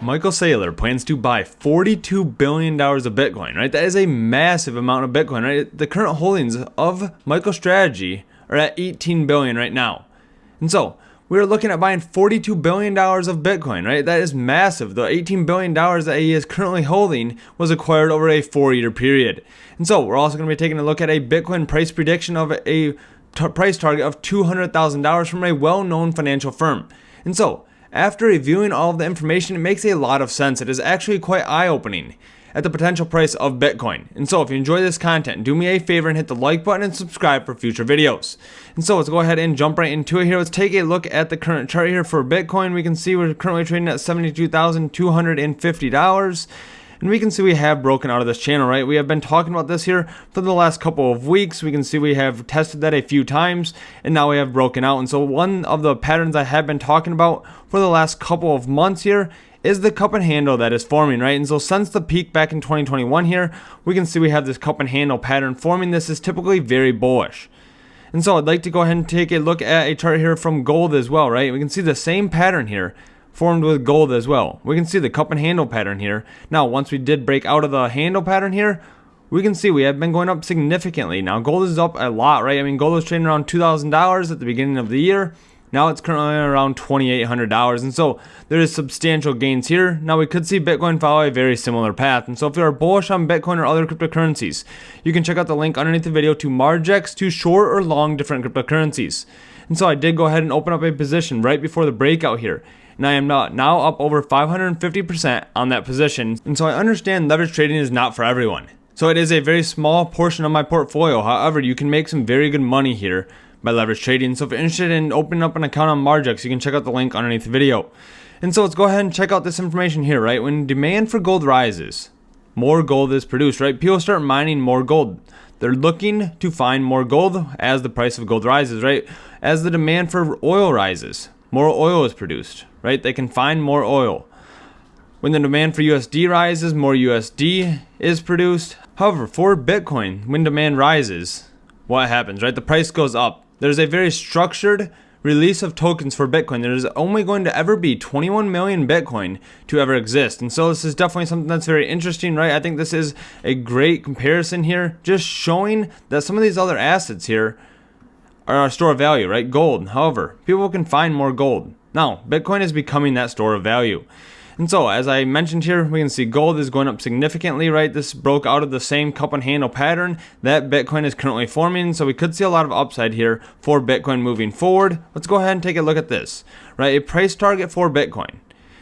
Michael Saylor plans to buy $42 billion of Bitcoin, right? That is a massive amount of Bitcoin, right? The current holdings of MicroStrategy are at $18 billion right now. And so we're looking at buying $42 billion of Bitcoin, right? That is massive. The $18 billion that he is currently holding was acquired over a 4-year period. And so we're also going to be taking a look at a Bitcoin price prediction of a price target of $200,000 from a well-known financial firm. And so after reviewing all of the information, it makes a lot of sense. It is actually quite eye-opening at the potential price of Bitcoin. And so if you enjoy this content, do me a favor and hit the like button and subscribe for future videos. And so let's go ahead and jump right into it here. Let's take a look at the current chart here for Bitcoin. We can see we're currently trading at $72,250. And we can see we have broken out of this channel, right? We have been talking about this here for the last couple of weeks. We can see we have tested that a few times, and now we have broken out. And so one of the patterns I have been talking about for the last couple of months here is the cup and handle that is forming, right? And so since the peak back in 2021 here, we can see we have this cup and handle pattern forming. This is typically very bullish. And so I'd like to go ahead and take a look at a chart here from gold as well, right? We can see the same pattern here formed with gold as well. We can see the cup and handle pattern here. Now, once we did break out of the handle pattern here, we can see we have been going up significantly. Now, gold is up a lot, right? I mean, gold was trading around $2,000 at the beginning of the year. Now it's currently around $2,800. And so there is substantial gains here. Now, we could see Bitcoin follow a very similar path. And so if you are bullish on Bitcoin or other cryptocurrencies, you can check out the link underneath the video to Margex to short or long different cryptocurrencies. And so I did go ahead and open up a position right before the breakout here. And I am now up over 550% on that position. And so I understand leverage trading is not for everyone. So it is a very small portion of my portfolio. However, you can make some very good money here by leverage trading. So if you're interested in opening up an account on Margex, you can check out the link underneath the video. And so let's go ahead and check out this information here, right? When demand for gold rises, more gold is produced, right? People start mining more gold. They're looking to find more gold as the price of gold rises, right? As the demand for oil rises, more oil is produced, right? They can find more oil. When the demand for USD rises, more USD is produced. However, for Bitcoin, when demand rises, what happens, right? The price goes up. There's a very structured release of tokens for Bitcoin. There's only going to ever be 21 million Bitcoin to ever exist. And so this is definitely something that's very interesting, right? I think this is a great comparison here, just showing that some of these other assets here are a store of value, right? Gold. However, people can find more gold. Now, Bitcoin is becoming that store of value. And so, as I mentioned here, we can see gold is going up significantly, right? This broke out of the same cup and handle pattern that Bitcoin is currently forming. So we could see a lot of upside here for Bitcoin moving forward. Let's go ahead and take a look at this, right? A price target for Bitcoin.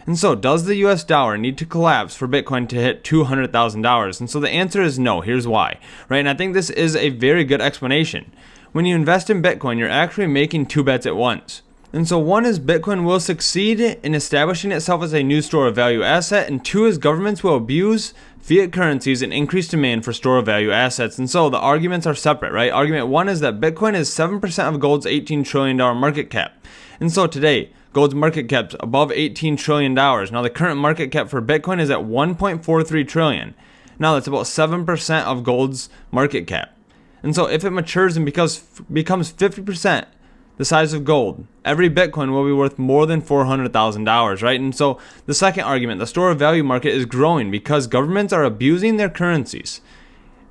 And so, does the US dollar need to collapse for Bitcoin to hit $200,000? And so the answer is no. Here's why, right? And I think this is a very good explanation. When you invest in Bitcoin, you're actually making two bets at once. And so one is Bitcoin will succeed in establishing itself as a new store of value asset, and two is governments will abuse fiat currencies and increase demand for store of value assets. And so the arguments are separate, right? Argument one is that Bitcoin is 7% of gold's $18 trillion market cap. And so today, gold's market cap's above $18 trillion. Now the current market cap for Bitcoin is at $1.43 trillion. Now that's about 7% of gold's market cap. And so if it matures and becomes 50% the size of gold, every Bitcoin will be worth more than $400,000, right? And so the second argument, the store of value market is growing because governments are abusing their currencies.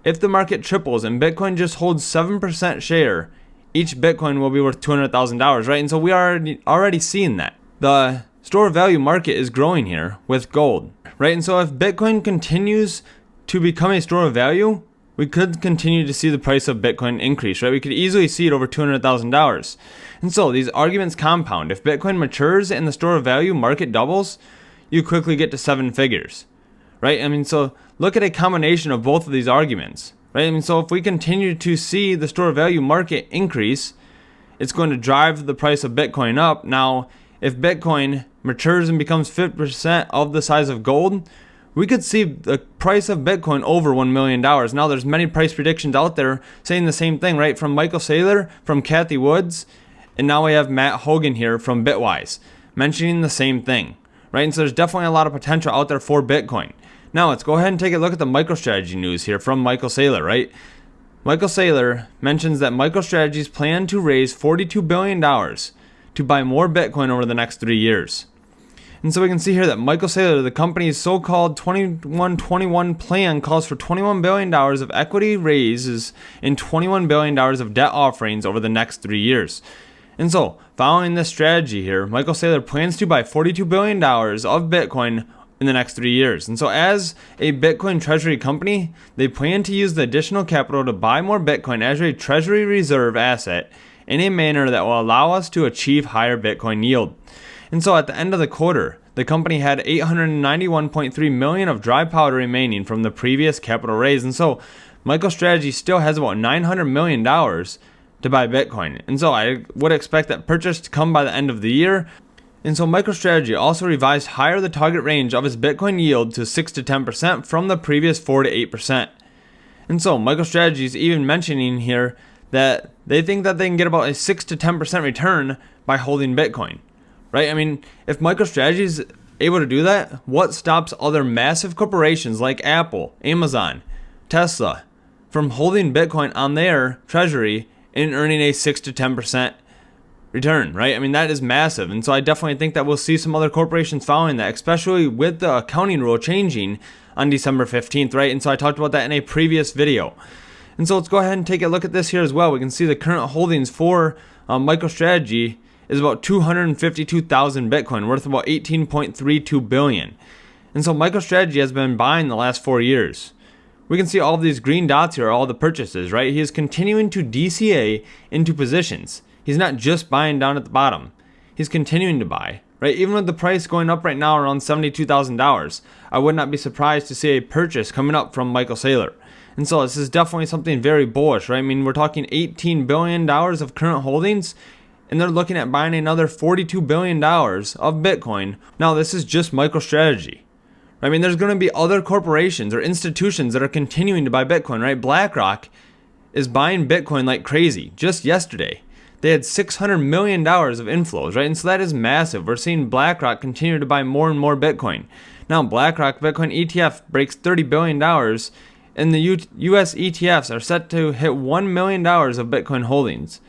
If the market triples and Bitcoin just holds 7% share, each Bitcoin will be worth $200,000, right? And so we are already seeing that. The store of value market is growing here with gold, right? And so if Bitcoin continues to become a store of value, we could continue to see the price of Bitcoin increase, right? We could easily see it over $200,000. And so these arguments compound. If Bitcoin matures and the store of value market doubles, you quickly get to seven figures, right? I mean, so look at a combination of both of these arguments, right? I mean, so if we continue to see the store of value market increase, it's going to drive the price of Bitcoin up. Now, if Bitcoin matures and becomes 50% of the size of gold, we could see the price of Bitcoin over $1 million. Now, there's many price predictions out there saying the same thing, right? From Michael Saylor, from Cathie Woods, and now we have Matt Hogan here from Bitwise mentioning the same thing, right? And so there's definitely a lot of potential out there for Bitcoin. Now, let's go ahead and take a look at the MicroStrategy news here from Michael Saylor, right? Michael Saylor mentions that MicroStrategy's plan to raise $42 billion to buy more Bitcoin over the next 3 years. And so we can see here that Michael Saylor, the company's so-called 21-21 plan, calls for $21 billion of equity raises and $21 billion of debt offerings over the next 3 years. And so, following this strategy here, Michael Saylor plans to buy $42 billion of Bitcoin in the next 3 years. And so as a Bitcoin treasury company, they plan to use the additional capital to buy more Bitcoin as a treasury reserve asset in a manner that will allow us to achieve higher Bitcoin yield. And so at the end of the quarter, the company had $891.3 million of dry powder remaining from the previous capital raise. And so MicroStrategy still has about $900 million to buy Bitcoin. And so I would expect that purchase to come by the end of the year. And so MicroStrategy also revised higher the target range of its Bitcoin yield to 6 to 10% from the previous 4 to 8%. And so MicroStrategy is even mentioning here that they think that they can get about a 6 to 10% return by holding Bitcoin. Right? I mean, if MicroStrategy is able to do that, what stops other massive corporations like Apple, Amazon, Tesla from holding Bitcoin on their treasury and earning a 6 to 10% return, right? I mean, that is massive. And so I definitely think that we'll see some other corporations following that, especially with the accounting rule changing on December 15th, right? And so I talked about that in a previous video. And so let's go ahead and take a look at this here as well. We can see the current holdings for MicroStrategy is about 252,000 Bitcoin, worth about 18.32 billion. And so MicroStrategy has been buying the last 4 years. We can see all of these green dots here are all the purchases, right? He is continuing to DCA into positions. He's not just buying down at the bottom. He's continuing to buy, right? Even with the price going up right now around $72,000, I would not be surprised to see a purchase coming up from Michael Saylor. And so this is definitely something very bullish, right? I mean, we're talking $18 billion of current holdings, and they're looking at buying another $42 billion of Bitcoin. Now, this is just MicroStrategy. I mean, there's going to be other corporations or institutions that are continuing to buy Bitcoin, right? BlackRock is buying Bitcoin like crazy. Just yesterday, they had $600 million of inflows, right? And so that is massive. We're seeing BlackRock continue to buy more and more Bitcoin. Now, BlackRock Bitcoin ETF breaks $30 billion, and the US ETFs are set to hit $1 million of Bitcoin holdings.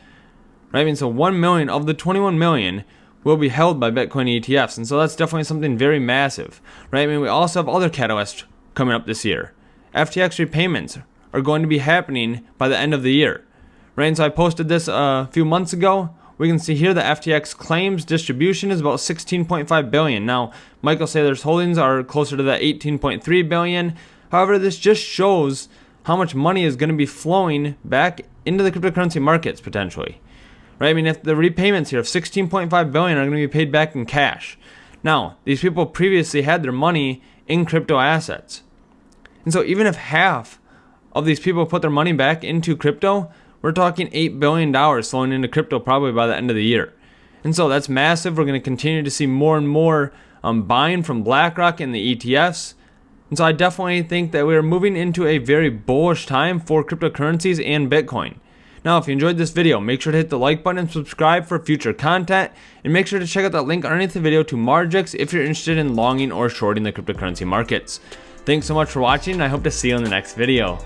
Right? I mean, so 1 million of the 21 million will be held by Bitcoin ETFs. And so that's definitely something very massive. Right? I mean, we also have other catalysts coming up this year. FTX repayments are going to be happening by the end of the year. Right? And so I posted this a few months ago. We can see here the FTX claims distribution is about 16.5 billion. Now, Michael Saylor's holdings are closer to that 18.3 billion. However, this just shows how much money is going to be flowing back into the cryptocurrency markets potentially. Right? I mean, if the repayments here of 16.5 billion are going to be paid back in cash. Now, these people previously had their money in crypto assets. And so even if half of these people put their money back into crypto, we're talking $8 billion flowing into crypto probably by the end of the year. And so that's massive. We're going to continue to see more and more buying from BlackRock and the ETFs. And so I definitely think that we're moving into a very bullish time for cryptocurrencies and Bitcoin. Now, if you enjoyed this video, make sure to hit the like button and subscribe for future content. And make sure to check out that link underneath the video to Margex if you're interested in longing or shorting the cryptocurrency markets. Thanks so much for watching, and I hope to see you in the next video.